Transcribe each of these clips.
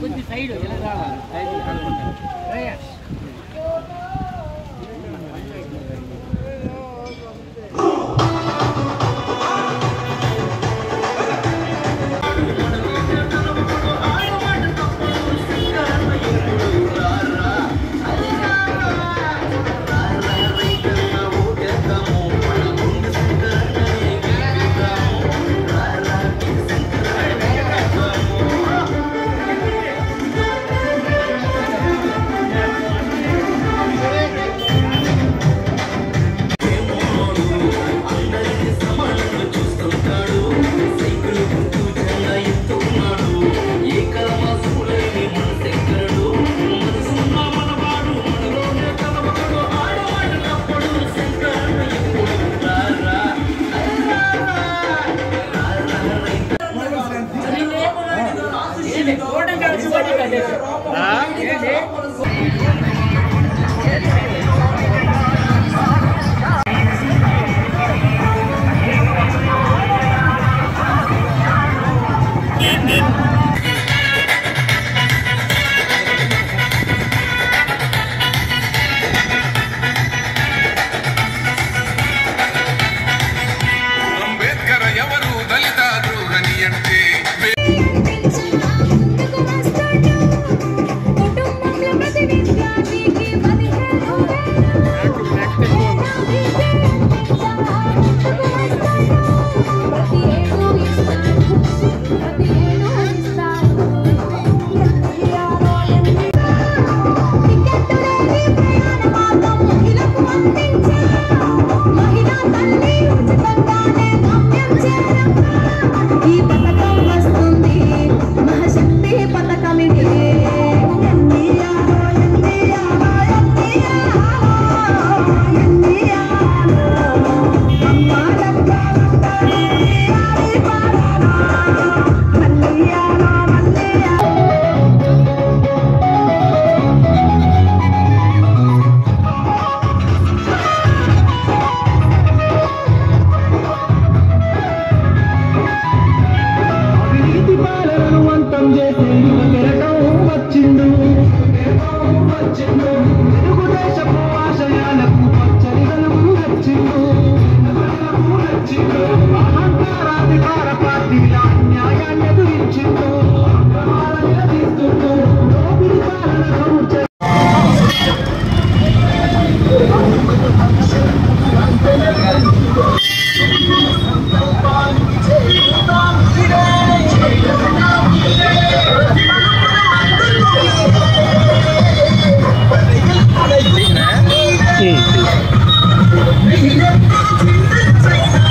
కొంచెం సైడ్ ఎలా రావాలి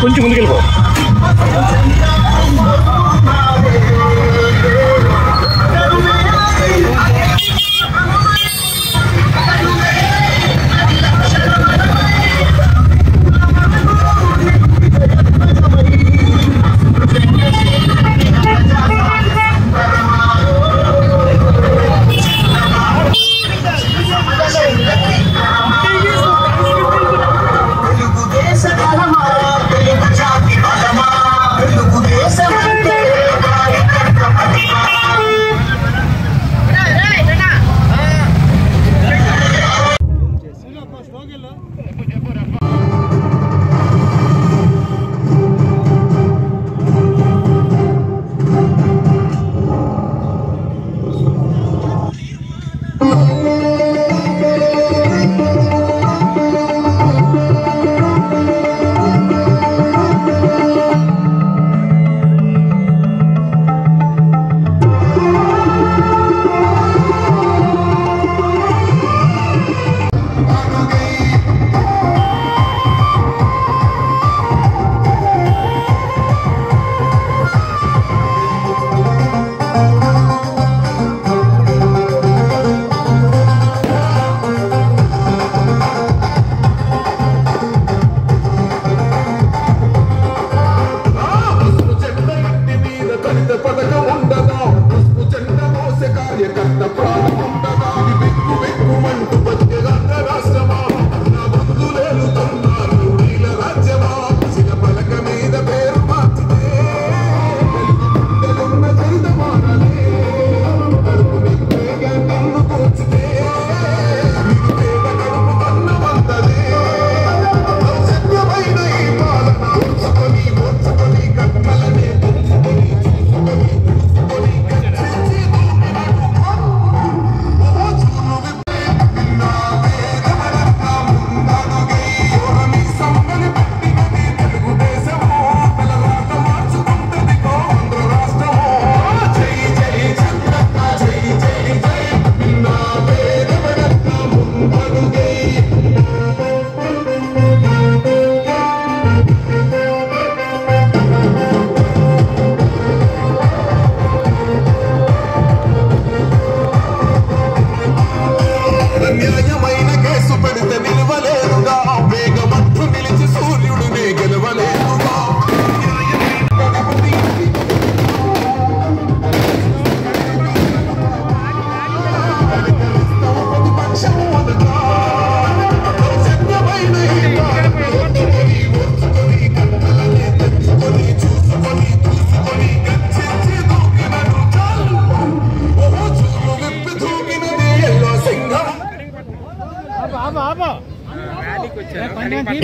కొంచెం ముందుకెళ్ళిపో.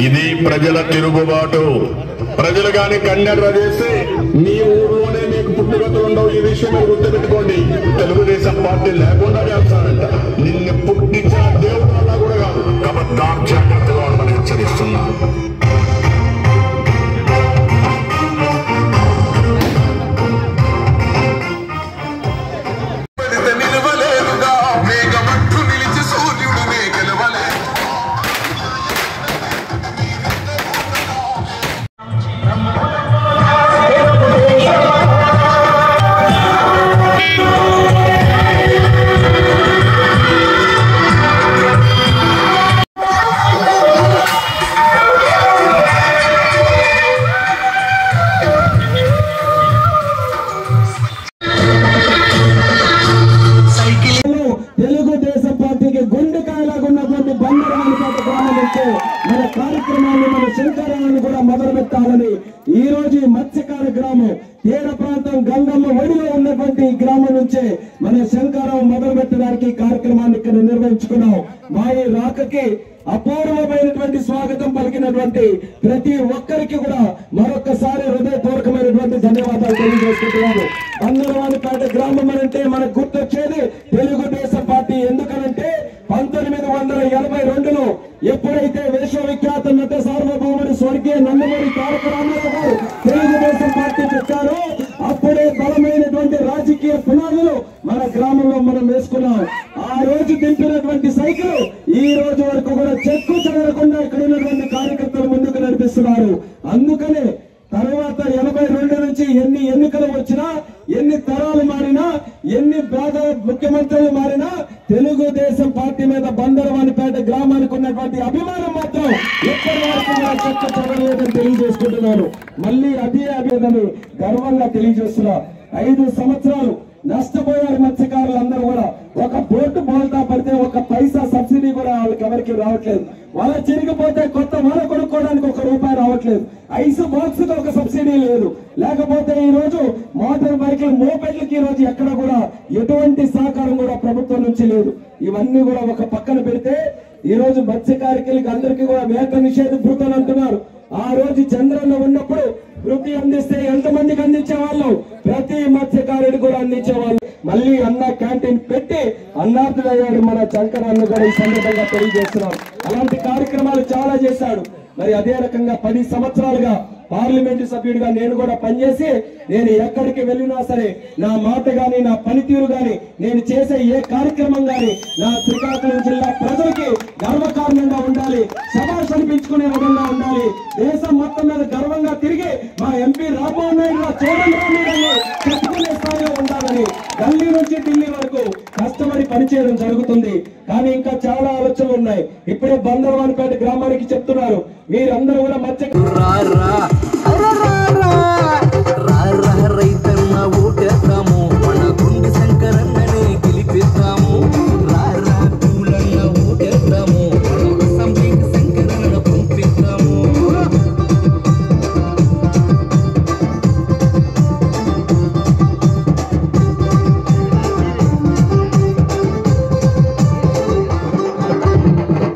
ఇది ప్రజల తిరుగుబాటు. ప్రజలు కానీ కన్నెర్ర చేస్తే మీ ఊర్లోనే మీకు పుట్టుగతులు ఉండవు. ఈ విషయం మీరు గుర్తుపెట్టుకోండి. తెలుగుదేశం పార్టీ లేకుండా చేస్తారంట. నిన్ను పుట్టించిన దేవుడు అలా కూడా కాదు. కబద్దార్ జాగ్రత్తగా ఉండమని హెచ్చరిస్తున్నాను. తెలుగుదేశం పార్టీకి గుండెకాయలాగా ఉన్నటువంటి బందరవానిపేట గ్రామం నుంచి మన కార్యక్రమాన్ని మన శంకరాన్ని కూడా మొదలు పెట్టాలని ఈ రోజు ఈ మత్స్యకార గ్రామం తీర ప్రాంతం గంగమ్మ ఒడిలో ఉన్నటువంటి ఈ గ్రామం నుంచే మన శంకరం మొదలు పెట్టడానికి కార్యక్రమాన్ని ఇక్కడ నిర్వహించుకున్నాం. మా ఈ రాకకి అపూర్వమైనటువంటి స్వాగతం పలికినటువంటి ప్రతి ఒక్కరికి కూడా మరొకసారి హృదయపూర్వకమైనటువంటి ధన్యవాదాలు తెలియజేసుకుంటున్నాను. బందరవానిపేట గ్రామం అంటే మనకు గుర్తొచ్చేది తెలుగుదేశం పార్టీ. ఎందుకనంటే 1982లో ఎప్పుడైతే విశ్వవిఖ్యాత నట సార్వభౌముడు స్వర్గీయ నందమూరి తారక రామారావు గారు తెలుగుదేశం పార్టీ పెట్టారో అప్పుడే బలమైనటువంటి రాజకీయ పునాదులు మన గ్రామంలో మనం వేసుకున్నాం. ఆ రోజు దింపినటువంటి సైకిల్ ఈ రోజు వరకు కూడా చెక్కు చెదరకుండా ఇక్కడ ఉన్నటువంటి కార్యకర్తలు ముందుకు నడిపిస్తున్నారు. అందుకనే తర్వాత 82 నుంచి ఎన్ని ఎన్నికలు వచ్చినా, ఎన్ని తరాలు మారినా, ఎన్ని పేద ముఖ్యమంత్రులు మారినా తెలుగుదేశం పార్టీ మీద బందరవానిపేట గ్రామానికి ఉన్నటువంటి అభిమానం మాత్రం ఎప్పటి వరకు కూడా చెక్క చెదరలేదని తెలియజేసుకుంటున్నాను. మళ్ళీ అదే అభివృద్ధిని గర్వంగా తెలియజేస్తున్నా. 5 సంవత్సరాలు నష్టపోయారు మత్స్యకారులు అందరూ కూడా. ఒక బోటు బోల్తా పడితే ఒక పైసా సబ్సిడీ కూడా వాళ్ళకి ఎవరికి రావట్లేదు. వాళ్ళ చిరిగిపోతే కొత్త వాళ్ళ కొనుక్కోవడానికి ₹1 రావట్లేదు. ఐస్ బాక్స్ తో ఒక సబ్సిడీ లేదు. లేకపోతే ఈ రోజు మోటార్ బైక్లు మోపెడ్లకి ఈ రోజు ఎక్కడ కూడా ఎటువంటి సహకారం కూడా ప్రభుత్వం నుంచి లేదు. ఇవన్నీ కూడా ఒక పక్కన పెడితే ఈ రోజు మత్స్యకారికులకి అందరికీ కూడా వేట నిషేధ భృతులు అంటున్నారు. ఆ రోజు చంద్రన్న ఉన్నప్పుడు వృత్తి అందిస్తే ఎంతమందికి అందించేవాళ్ళు? ప్రతి మత్స్యకారుడు కూడా అందించేవాళ్ళు. మళ్ళీ అన్న క్యాంటీన్ పెట్టి అన్నార్థుడయ్యాడు మన శంకరన్న కూడా ఈ సందర్భంగా తెలియజేస్తున్నాం. అలాంటి కార్యక్రమాలు చాలా చేశాడు. మరి అదే రకంగా 10 సంవత్సరాలుగా పార్లమెంటు సభ్యుడిగా నేను కూడా పనిచేసి నేను ఎక్కడికి వెళ్ళినా సరే నా మాట గాని, నా పనితీరు గాని, నేను చేసే ఏ కార్యక్రమం గాని నా శ్రీకాకుళం జిల్లా ప్రజలకి గర్వకారణంగా ఉండాలి, శభాష్ అనిపించుకునే విధంగా ఉండాలి. దేశం మొత్తం మీద గర్వంగా తిరిగి మా ఎంపీ రామ్మోహన్ నాయుడు చూడండి చెప్పుకునే స్థాయిలో ఉండాలని ఢిల్లీ నుంచి ఢిల్లీ వరకు కష్టపడి పనిచేయడం జరుగుతుంది. కానీ ఇంకా చాలా ఆలోచనలు ఉన్నాయి. ఇప్పుడే బందరవానిపేట గ్రామానికి చెప్తున్నారు, మీరందరూ కూడా రైతన్న ఓటేస్తాము, మన గుండె శంకరన్ననే గెలిపిస్తాము. పూలన్న ఓటేస్తాము, అసెంబ్లీకి శంకరన్న పంపిస్తాము.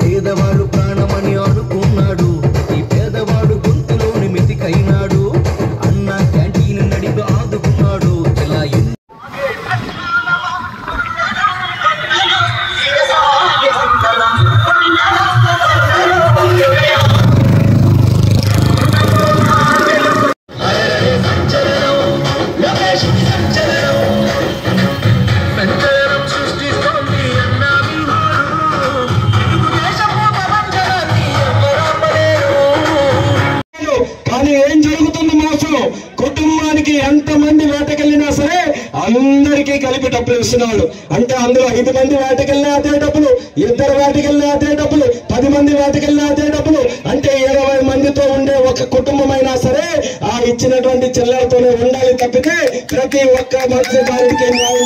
పేదవాడు ప్రాణమని అనుకున్నాడు, ఈ పేదవాడు గొంతులోని మెతికైనాడు. అన్న క్యాంటీన్ నడిపి ఆదుకున్నాడు. ఇలా కానీ ఏం జరుగుతుంది మోసం? కుటుంబానికి ఎంతమంది వేటకెళ్ళినా సరే అందరికీ కలిపి డబ్బులు ఇస్తున్నాడు. అంటే అందులో 5 మంది వేటకెళ్ళినా అదే డబ్బులు, 2 వేటకెళ్ళినా అదే డబ్బులు, 10 మంది వేటకెళ్ళినా అదే డబ్బులు. అంటే 20 మందితో ఉండే ఒక కుటుంబమైనా సరే ఆ ఇచ్చినటువంటి చిల్లరతోనే ఉండాలి తప్పితే ప్రతి ఒక్క మత్స్యకారుడికి న్యాయం